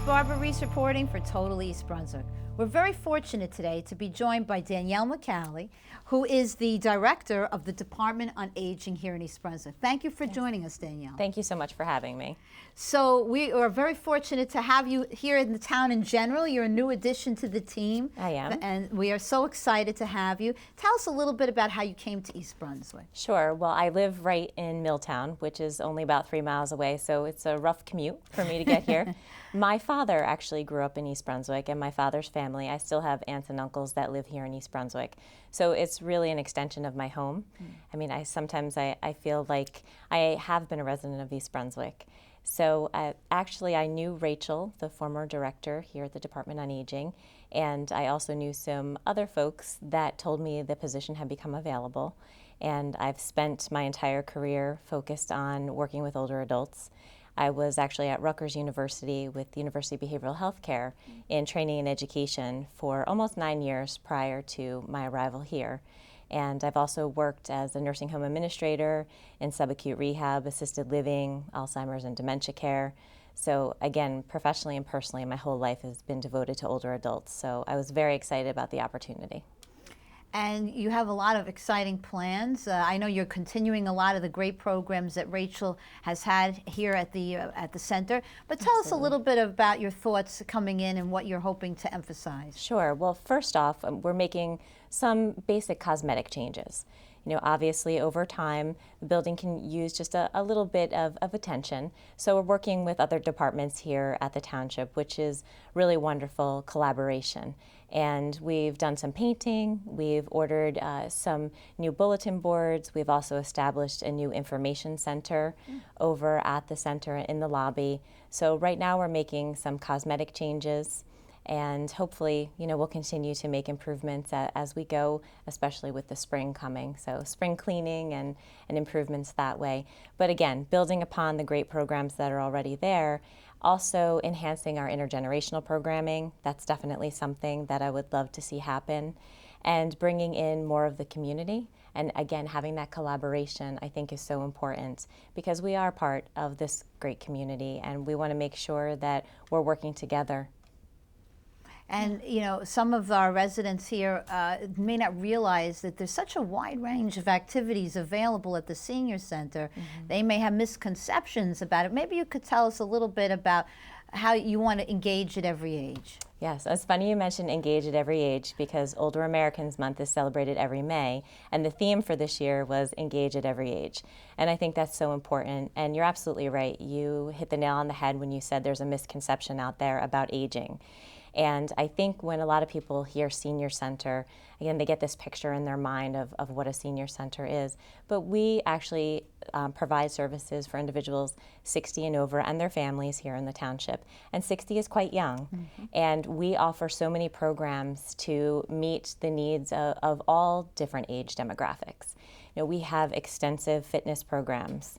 Barbara Reiss reporting for Total East Brunswick. We're very fortunate today to be joined by Danielle Micale, who is the director of the Department on Aging here in East Brunswick. Thank you for joining us, Danielle. Thank you so much for having me. So we are very fortunate to have you here in the town in general. You're a new addition to the team. I am. And we are so excited to have you. Tell us a little bit about how you came to East Brunswick. Sure. Well, I live right in Milltown, which is only about 3 miles away, so it's a rough commute for me to get here. My father actually grew up in East Brunswick, and my father's family, I still have aunts and uncles that live here in East Brunswick. So it's really an extension of my home. I mean, sometimes I feel like I have been a resident of East Brunswick. So actually, I knew Rachel, the former director here at the Department on Aging, and I also knew some other folks that told me the position had become available. And I've spent my entire career focused on working with older adults. I was actually at Rutgers University with University Behavioral Health Care in training and education for almost 9 years prior to my arrival here. And I've also worked as a nursing home administrator in subacute rehab, assisted living, Alzheimer's and dementia care. So again, professionally and personally, my whole life has been devoted to older adults. So I was very excited about the opportunity. And you have a lot of exciting plans. I know you're continuing a lot of the great programs that Rachel has had here at the center. But tell us a little bit about your thoughts coming in and what you're hoping to emphasize. Sure. Well, first off, we're making some basic cosmetic changes. You know, obviously over time, the building can use just a little bit of attention. So we're working with other departments here at the township, which is really wonderful collaboration. And we've done some painting, we've ordered some new bulletin boards, we've also established a new information center over at the center in the lobby. So right now we're making some cosmetic changes. And hopefully, you know, we'll continue to make improvements as we go, especially with the spring coming. So spring cleaning and improvements that way. But again, building upon the great programs that are already there, also enhancing our intergenerational programming. That's definitely something that I would love to see happen. And bringing in more of the community. And again, having that collaboration, I think, is so important because we are part of this great community and we want to make sure that we're working together. And, you know, some of our residents here may not realize that there's such a wide range of activities available at the senior center. They may have misconceptions about it. Maybe you could tell us a little bit about how you want to engage at every age. Yes, it's funny you mentioned Engage at Every Age because Older Americans Month is celebrated every May, and the theme for this year was Engage at Every Age. And I think that's so important, and you're absolutely right. You hit the nail on the head when you said there's a misconception out there about aging. And I think when a lot of people hear senior center, again, they get this picture in their mind of what a senior center is. But we actually provide services for individuals 60 and over and their families here in the township. And 60 is quite young. And we offer so many programs to meet the needs of all different age demographics. You know, we have extensive fitness programs.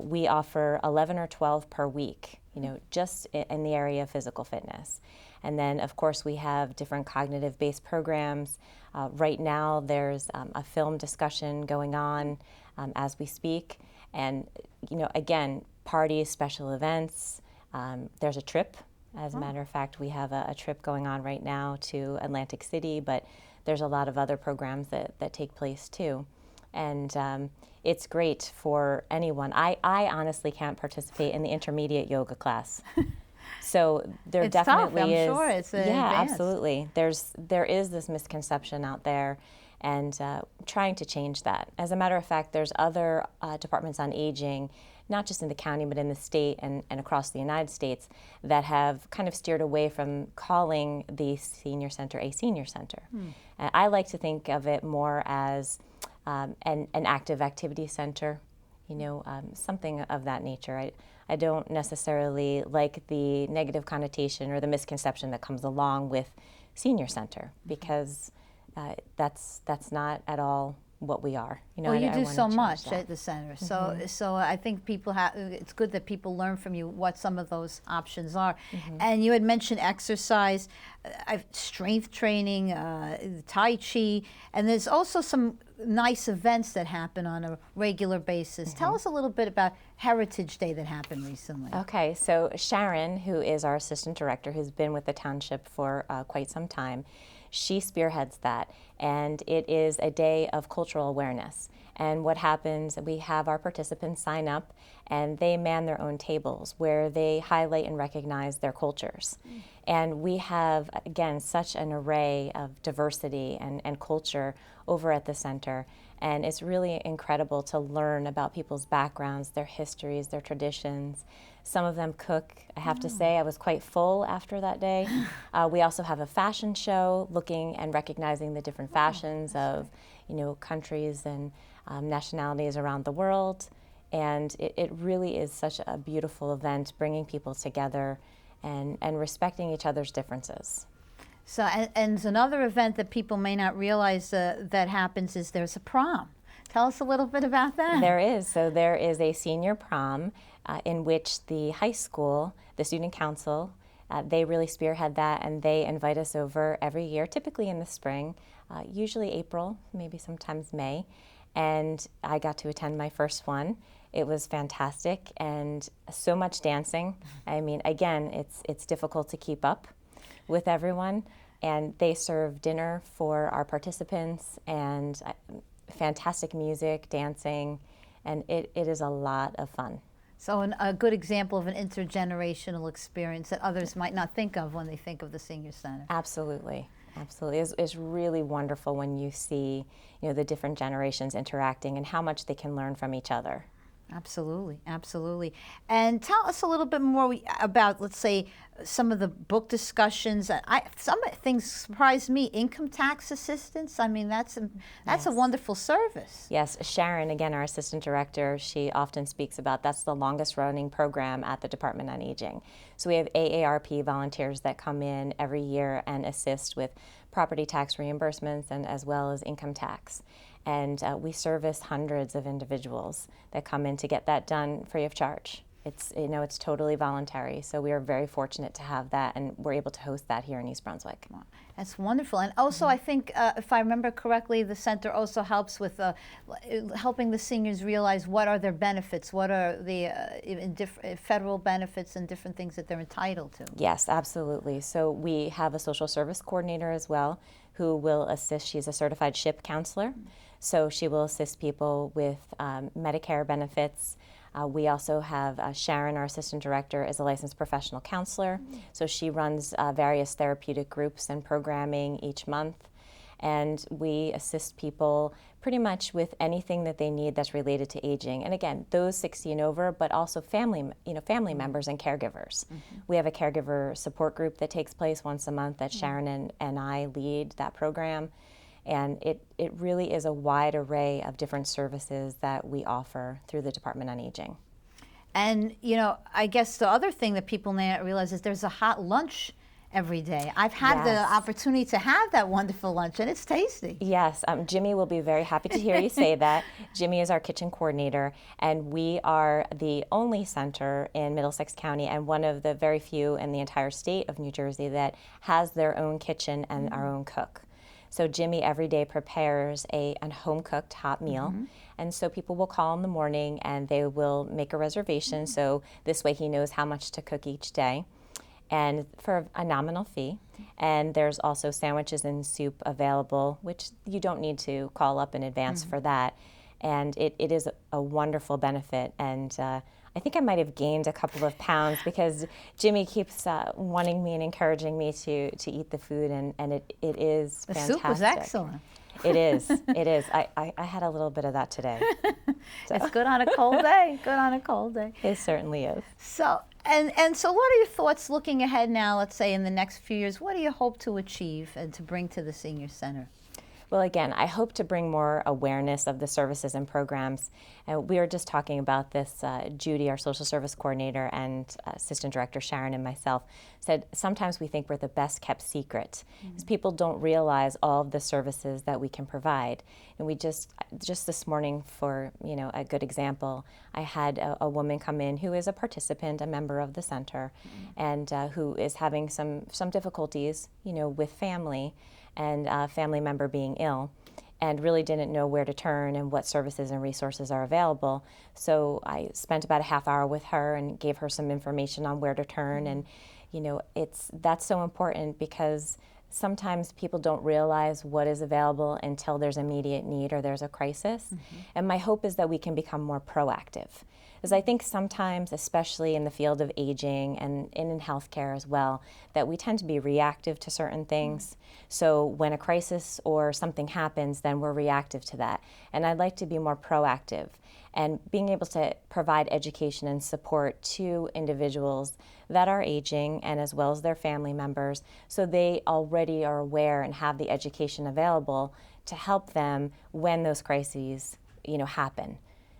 We offer 11 or 12 per week, you know, just in the area of physical fitness. And then, of course, we have different cognitive-based programs. Right now, there's a film discussion going on as we speak. And, you know, again, parties, special events. There's a trip. As a matter of fact, we have a trip going on right now to Atlantic City, but there's a lot of other programs that take place, too. And it's great for anyone. I honestly can't participate in the intermediate yoga class. So there it's definitely tough, I'm is. sure it's yeah, advanced. Absolutely. There is this misconception out there, and trying to change that. As a matter of fact, there's other departments on aging, not just in the county, but in the state and across the United States, that have kind of steered away from calling the senior center a senior center. And I like to think of it more as an active activity center, you know, something of that nature. I don't necessarily like the negative connotation or the misconception that comes along with senior center because that's not at all what we are. Well, you I do wanna so change much that. at the center. So I think people have. It's good that people learn from you what some of those options are. And you had mentioned exercise, strength training, Tai Chi, and there's also some nice events that happen on a regular basis. Tell us a little bit about Heritage Day that happened recently. Okay, so Sharon, who is our assistant director, who's been with the township for quite some time, she spearheads that, and it is a day of cultural awareness. And what happens, we have our participants sign up, and they man their own tables where they highlight and recognize their cultures. And we have, again, such an array of diversity and culture over at the center. And it's really incredible to learn about people's backgrounds, their histories, their traditions. Some of them cook. I have to say, I was quite full after that day. We also have a fashion show looking and recognizing the different fashions of, countries and nationalities around the world. And it really is such a beautiful event, bringing people together and respecting each other's differences. So, and another event that people may not realize that happens is there's a prom. Tell us a little bit about that. There is. So there is a senior prom in which the high school, the student council, they really spearhead that, and they invite us over every year, typically in the spring, usually April, maybe sometimes May. And I got to attend my first one. It was fantastic and so much dancing. I mean, again, it's difficult to keep up with everyone, and they serve dinner for our participants and fantastic music, dancing, and it is a lot of fun. So a good example of an intergenerational experience that others might not think of when they think of the senior center. Absolutely. Absolutely. It's really wonderful when you see, the different generations interacting and how much they can learn from each other. Absolutely, absolutely. And tell us a little bit more about, let's say, some of the book discussions. Some things surprised me. Income tax assistance. I mean, that's a wonderful service. Yes, Sharon, again, our assistant director, she often speaks about that's the longest running program at the Department on Aging. So we have AARP volunteers that come in every year and assist with property tax reimbursements and as well as income tax. And we service hundreds of individuals that come in to get that done free of charge. It's totally voluntary, so we are very fortunate to have that, and we're able to host that here in East Brunswick. Wow, that's wonderful. And also, I think, if I remember correctly, the center also helps with helping the seniors realize what are their benefits, what are the federal benefits and different things that they're entitled to. Yes, absolutely. So we have a social service coordinator as well who will assist. She's a certified SHIP counselor, so she will assist people with Medicare benefits. We also have Sharon, our assistant director, is a licensed professional counselor. So she runs various therapeutic groups and programming each month. And we assist people pretty much with anything that they need that's related to aging. And again, those 60 and over, but also family members and caregivers. We have a caregiver support group that takes place once a month that Sharon and I lead that program. And it really is a wide array of different services that we offer through the Department on Aging. And, I guess the other thing that people may not realize is there's a hot lunch every day. I've had the opportunity to have that wonderful lunch, and it's tasty. Yes, Jimmy will be very happy to hear you say that. Jimmy is our kitchen coordinator, and we are the only center in Middlesex County and one of the very few in the entire state of New Jersey that has their own kitchen and our own cook. So Jimmy every day prepares a home-cooked hot meal, and so people will call in the morning and they will make a reservation, so this way he knows how much to cook each day, and for a nominal fee. And there's also sandwiches and soup available, which you don't need to call up in advance for that, and it is a wonderful benefit. And I think I might have gained a couple of pounds because Jimmy keeps wanting me and encouraging me to eat the food, and it is the fantastic. The soup was excellent. It is. It is. I had a little bit of that today. So. It's good on a cold day. Good on a cold day. It certainly is. So and so, what are your thoughts looking ahead now? Let's say in the next few years, what do you hope to achieve and to bring to the senior center? Well, again, I hope to bring more awareness of the services and programs. We were just talking about this, Judy, our social service coordinator, and Assistant Director Sharon and myself said sometimes we think we're the best kept secret, because people don't realize all of the services that we can provide. And we just this morning, for a good example, I had a woman come in who is a participant, a member of the center, and who is having some difficulties, with family, and a family member being ill, and really didn't know where to turn and what services and resources are available. So I spent about a half hour with her and gave her some information on where to turn. And that's so important, because sometimes people don't realize what is available until there's immediate need or there's a crisis. And my hope is that we can become more proactive. Because I think sometimes, especially in the field of aging and in healthcare as well, that we tend to be reactive to certain things. So when a crisis or something happens, then we're reactive to that. And I'd like to be more proactive, and being able to provide education and support to individuals that are aging, and as well as their family members, so they already are aware and have the education available to help them when those crises happen.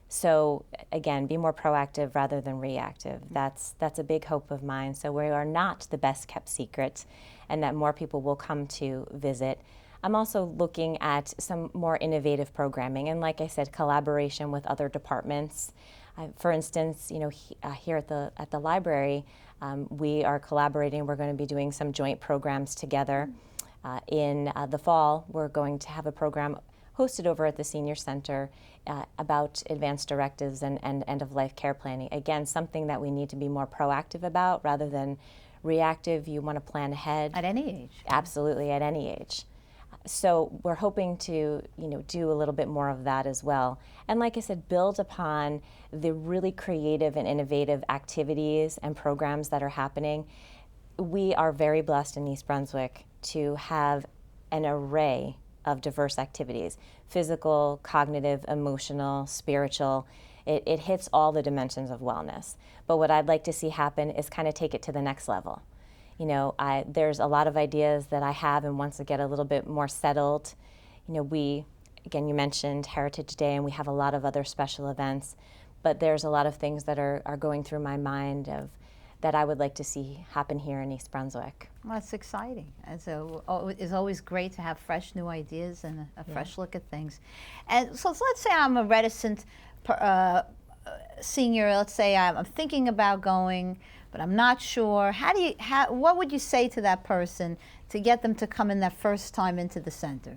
So again, be more proactive rather than reactive. That's a big hope of mine. So we are not the best kept secret, and that more people will come to visit. I'm also looking at some more innovative programming, and like I said, collaboration with other departments. For instance, here at the library, we are collaborating. We're going to be doing some joint programs together. In the fall, we're going to have a program hosted over at the Senior Center about advanced directives and end-of-life care planning. Again, something that we need to be more proactive about rather than reactive. You want to plan ahead. At any age. Absolutely, at any age. So we're hoping to, do a little bit more of that as well. And like I said, build upon the really creative and innovative activities and programs that are happening. We are very blessed in East Brunswick to have an array of diverse activities: physical, cognitive, emotional, spiritual. It hits all the dimensions of wellness. But what I'd like to see happen is kind of take it to the next level. There's a lot of ideas that I have, and once I get a little bit more settled, you mentioned Heritage Day, and we have a lot of other special events, but there's a lot of things that are going through my mind that I would like to see happen here in East Brunswick. Well, it's exciting. It's always great to have fresh new ideas and a fresh look at things. And so let's say I'm a reticent senior. Let's say I'm thinking about going, but I'm not sure. What would you say to that person to get them to come in that first time into the center?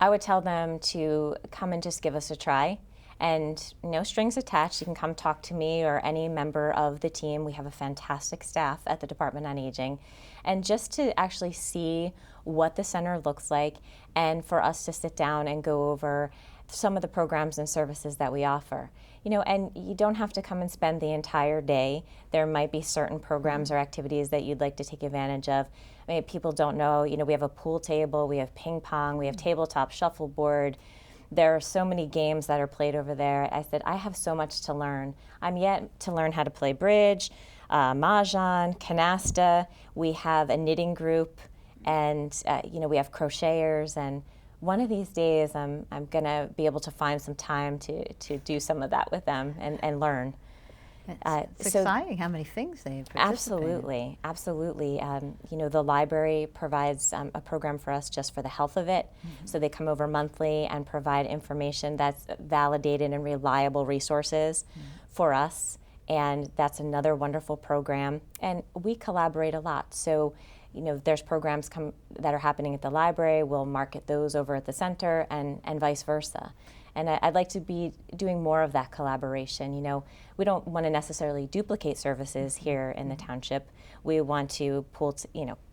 I would tell them to come and just give us a try. And no strings attached. You can come talk to me or any member of the team. We have a fantastic staff at the Department on Aging. And just to actually see what the center looks like, and for us to sit down and go over some of the programs and services that we offer. And you don't have to come and spend the entire day. There might be certain programs or activities that you'd like to take advantage of. People don't know, we have a pool table, we have ping pong, we have tabletop shuffleboard. There are so many games that are played over there. I said, I have so much to learn. I'm yet to learn how to play bridge, mahjong, canasta. We have a knitting group, and we have crocheters. And one of these days, I'm going to be able to find some time to do some of that with them and learn. It's exciting how many things they participate in. Absolutely. The library provides a program for us just for the health of it. So they come over monthly and provide information that's validated and reliable resources for us. And that's another wonderful program. And we collaborate a lot. So, there's programs that are happening at the library. We'll market those over at the center, and vice versa. And I'd like to be doing more of that collaboration. We don't want to necessarily duplicate services here in the township. We want to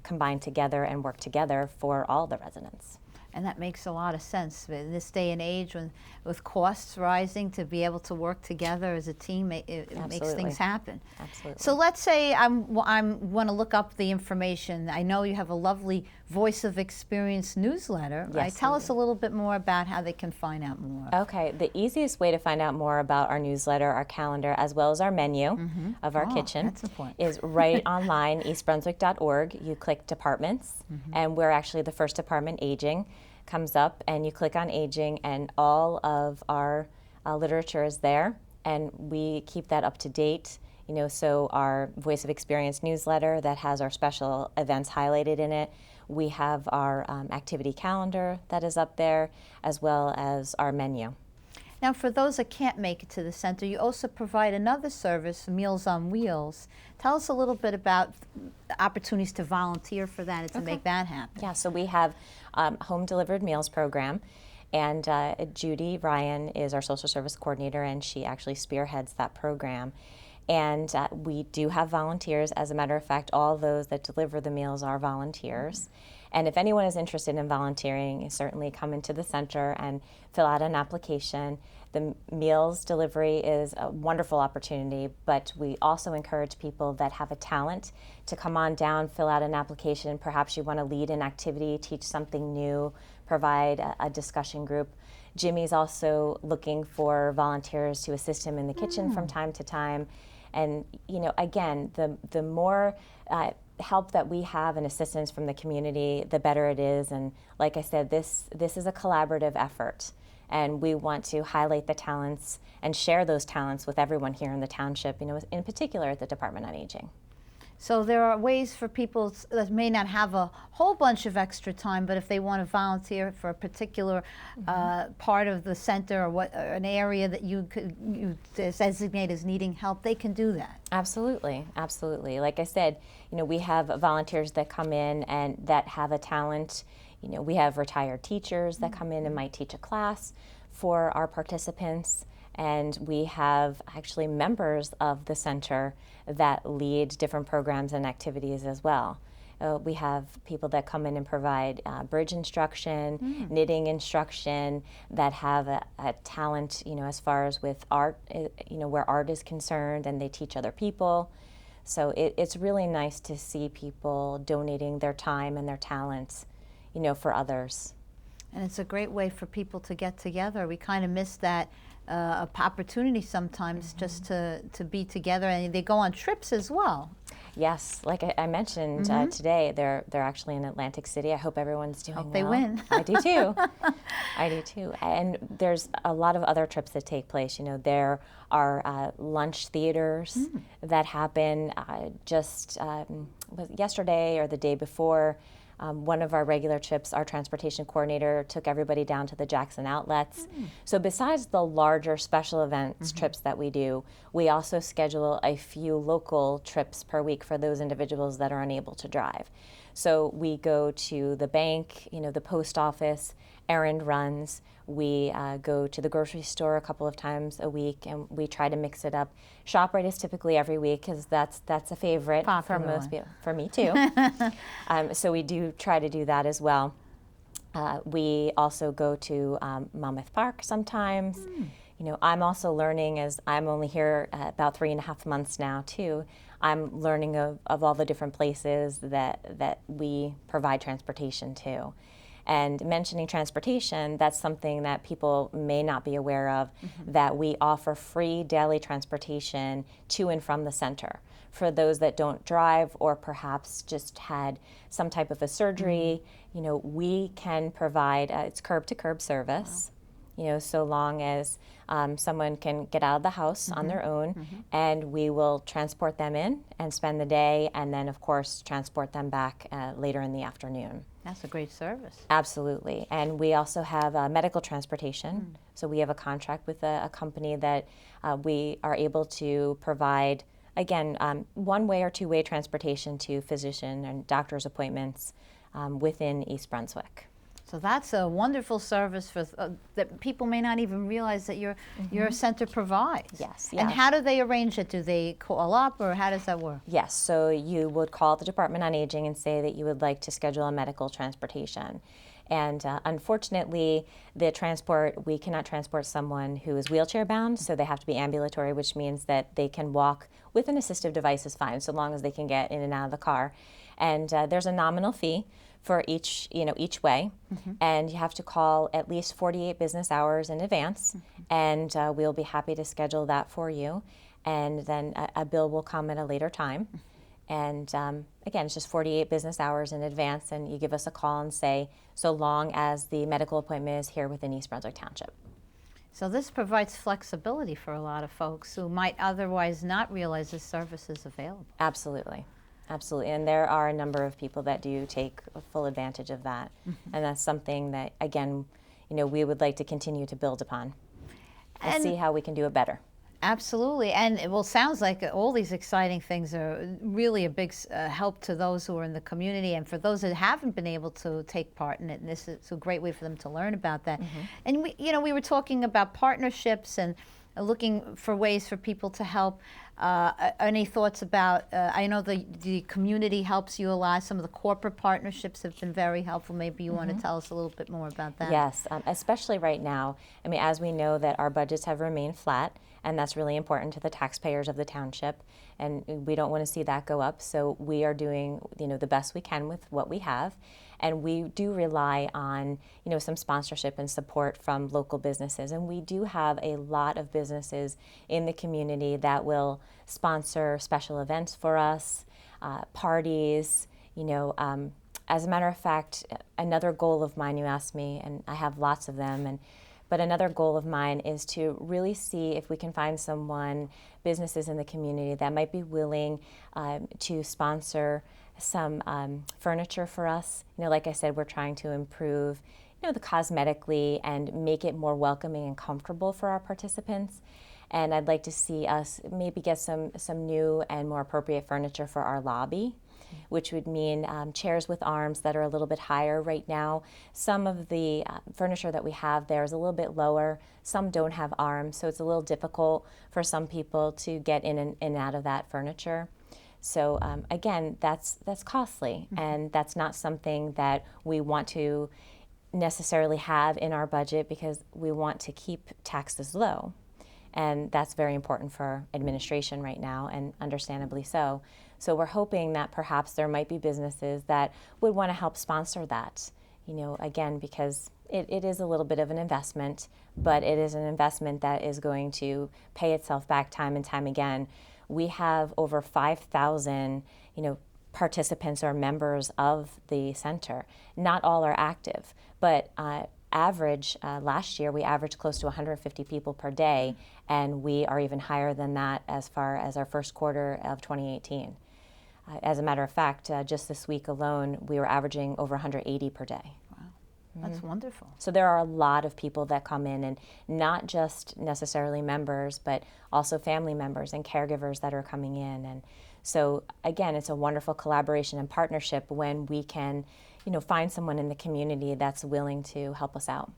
combine together and work together for all the residents. And that makes a lot of sense. In this day and age, with costs rising, to be able to work together as a team, it makes things happen. Absolutely. So let's say I want to look up the information. I know you have a lovely Voice of Experience newsletter. Yes, right? Tell us a little bit more about how they can find out more. Okay. The easiest way to find out more about our newsletter, our calendar, as well as our menu of our kitchen is right online, eastbrunswick.org. You click departments, and we're actually the first department, aging. comes up and you click on aging, and all of our literature is there, and we keep that up to date. So our Voice of Experience newsletter that has our special events highlighted in it. We have our activity calendar that is up there, as well as our menu. Now, for those that can't make it to the center, you also provide another service, Meals on Wheels. Tell us a little bit about the opportunities to volunteer for that and to make that happen. Yeah, so we have home delivered meals program, and Judy Ryan is our social service coordinator, and she actually spearheads that program. And we do have volunteers. As a matter of fact, all those that deliver the meals are volunteers. And if anyone is interested in volunteering, certainly come into the center and fill out an application. The meals delivery is a wonderful opportunity, but we also encourage people that have a talent to come on down, fill out an application. Perhaps you want to lead an activity, teach something new, provide a discussion group. Jimmy's also looking for volunteers to assist him in the kitchen from time to time. And again, the more help that we have and assistance from the community, the better it is. And like I said, this is a collaborative effort, and we want to highlight the talents and share those talents with everyone here in the township, in particular at the Department on Aging. So there are ways for people that may not have a whole bunch of extra time, but if they want to volunteer for a particular part of the center or an area that you designate as needing help, they can do that. Absolutely, absolutely. Like I said, we have volunteers that come in and that have a talent. We have retired teachers that come in and might teach a class for our participants. And we have actually members of the center that lead different programs and activities as well. We have people that come in and provide bridge instruction, knitting instruction, that have a talent, as far as with art, where art is concerned, and they teach other people. So it's really nice to see people donating their time and their talents, for others. And it's a great way for people to get together. We kind of miss that opportunity sometimes just to be together, and they go on trips as well. Yes, like I mentioned today, they're actually in Atlantic City. I hope everyone's doing well. They win. I do too. I do too. And there's a lot of other trips that take place. There are lunch theaters that happen. Just yesterday or the day before, one of our regular trips, our transportation coordinator took everybody down to the Jackson outlets. So besides the larger special events trips that we do, we also schedule a few local trips per week for those individuals that are unable to drive. So we go to the bank, the post office, errand runs. We go to the grocery store a couple of times a week, and we try to mix it up. ShopRite is typically every week, because that's a favorite for most people. For me too. So we do try to do that as well. We also go to Monmouth Park sometimes. I'm also learning, as I'm only here about 3.5 months now too. I'm learning of all the different places that we provide transportation to. And mentioning transportation, that's something that people may not be aware of, that we offer free daily transportation to and from the center. For those that don't drive, or perhaps just had some type of a surgery, we can provide, it's curb-to-curb service. So long as someone can get out of the house on their own, and we will transport them in and spend the day, and then of course transport them back later in the afternoon. That's a great service. Absolutely. And we also have medical transportation. So we have a contract with a company that we are able to provide, again, one-way or two-way transportation to physician and doctor's appointments within East Brunswick. So that's a wonderful service for that people may not even realize that your center provides. Yes. And how do they arrange it? Do they call up, or how does that work? Yes. So you would call the Department on Aging and say that you would like to schedule a medical transportation. And unfortunately, we cannot transport someone who is wheelchair bound, so they have to be ambulatory, which means that they can walk with an assistive device is fine, so long as they can get in and out of the car. And there's a nominal fee for each way, and you have to call at least 48 business hours in advance, and we'll be happy to schedule that for you. And then a bill will come at a later time. And again, it's just 48 business hours in advance, and you give us a call and say, so long as the medical appointment is here within East Brunswick Township. So this provides flexibility for a lot of folks who might otherwise not realize this service is available. Absolutely. Absolutely. And there are a number of people that do take full advantage of that. And that's something that, again, we would like to continue to build upon and see how we can do it better. Absolutely. And it sounds like all these exciting things are really a big help to those who are in the community, and for those that haven't been able to take part in it, and this is a great way for them to learn about that. And we were talking about partnerships and looking for ways for people to help. Any thoughts about, I know the community helps you a lot. Some of the corporate partnerships have been very helpful. Maybe you want to tell us a little bit more about that. Yes, especially right now. I mean, as we know that our budgets have remained flat, and that's really important to the taxpayers of the township, and we don't want to see that go up. So we are doing, the best we can with what we have, and we do rely on, some sponsorship and support from local businesses. And we do have a lot of businesses in the community that will sponsor special events for us, parties. As a matter of fact, another goal of mine, you asked me, and I have lots of them, but another goal of mine is to really see if we can find businesses in the community that might be willing to sponsor some furniture for us. Like I said, we're trying to improve, the cosmetically and make it more welcoming and comfortable for our participants. And I'd like to see us maybe get some new and more appropriate furniture for our lobby, which would mean chairs with arms that are a little bit higher. Right now, some of the furniture that we have there is a little bit lower. Some don't have arms, so it's a little difficult for some people to get in and out of that furniture. So again, that's costly, and that's not something that we want to necessarily have in our budget, because we want to keep taxes low. And that's very important for administration right now, and understandably so. So we're hoping that perhaps there might be businesses that would want to help sponsor that, again, because it is a little bit of an investment, but it is an investment that is going to pay itself back time and time again. We have over 5,000, participants or members of the center. Not all are active, but last year we averaged close to 150 people per day, and we are even higher than that as far as our first quarter of 2018. As a matter of fact, just this week alone, we were averaging over 180 per day. Wow, that's wonderful. So there are a lot of people that come in, and not just necessarily members, but also family members and caregivers that are coming in. And so again, it's a wonderful collaboration and partnership when we can, find someone in the community that's willing to help us out.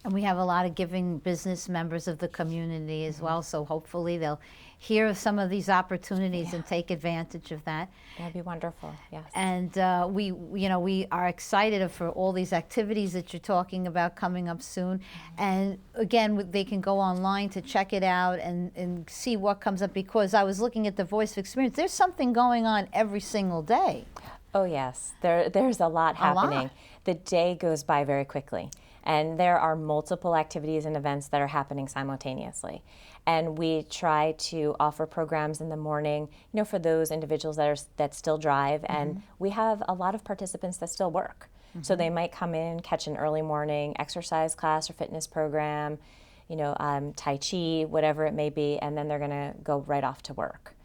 And we have a lot of giving business members of the community as well, so hopefully they'll hear of some of these opportunities and take advantage of that. That'd be wonderful, yes. And we are excited for all these activities that you're talking about coming up soon. And again, they can go online to check it out and see what comes up, because I was looking at the Voice of Experience. There's something going on every single day. Oh yes, there's a lot happening. The day goes by very quickly, and there are multiple activities and events that are happening simultaneously. And we try to offer programs in the morning, for those individuals that still drive, and we have a lot of participants that still work. So they might come in, catch an early morning exercise class or fitness program, Tai Chi, whatever it may be, and then they're going to go right off to work.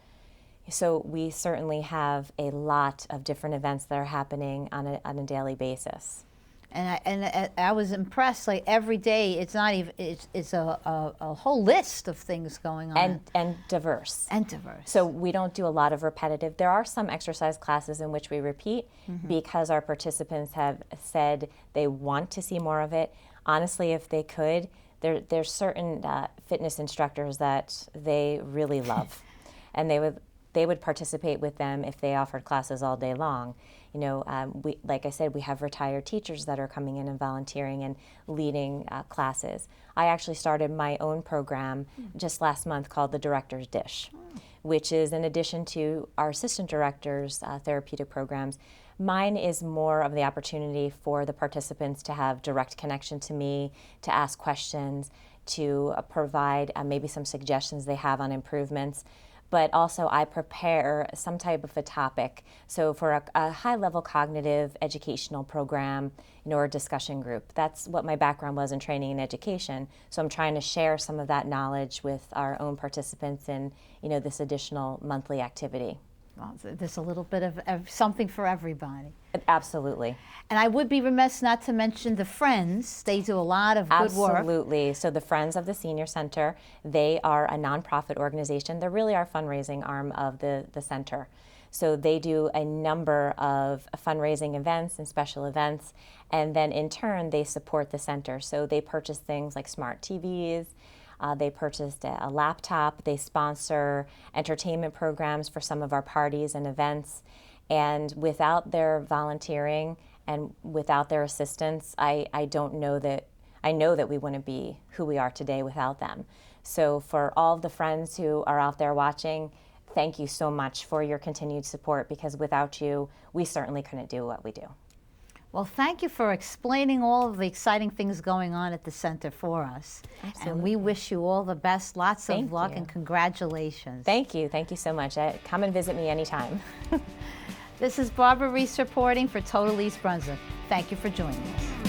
So we certainly have a lot of different events that are happening on a daily basis. And I was impressed. Like every day, it's not even. It's a whole list of things going on. And diverse. And diverse. So we don't do a lot of repetitive. There are some exercise classes in which we repeat because our participants have said they want to see more of it. Honestly, if they could, there's certain fitness instructors that they really love, and they would participate with them if they offered classes all day long. Like I said, we have retired teachers that are coming in and volunteering and leading classes. I actually started my own program just last month called the Director's Dish, which is in addition to our assistant directors' therapeutic programs. Mine is more of the opportunity for the participants to have direct connection to me, to ask questions, to provide maybe some suggestions they have on improvements. but also I prepare some type of a topic. So for a high-level cognitive educational program, or a discussion group. That's what my background was in training and education. So I'm trying to share some of that knowledge with our own participants in, this additional monthly activity. Well, there's a little bit of something for everybody. Absolutely. And I would be remiss not to mention the Friends. They do a lot of good work. Absolutely. So the Friends of the Senior Center, they are a nonprofit organization. They're really our fundraising arm of the center. So they do a number of fundraising events and special events, and then in turn they support the center. So they purchase things like smart TVs, they purchased a laptop, they sponsor entertainment programs for some of our parties and events, and without their volunteering and without their assistance, I know that we wouldn't be who we are today without them. So for all of the friends who are out there watching, thank you so much for your continued support, because without you, we certainly couldn't do what we do. Well, thank you for explaining all of the exciting things going on at the center for us. Absolutely. And we wish you all the best, lots of luck, you. And congratulations. Thank you so much. Come and visit me anytime. This is Barbara Reiss reporting for Total East Brunswick. Thank you for joining us.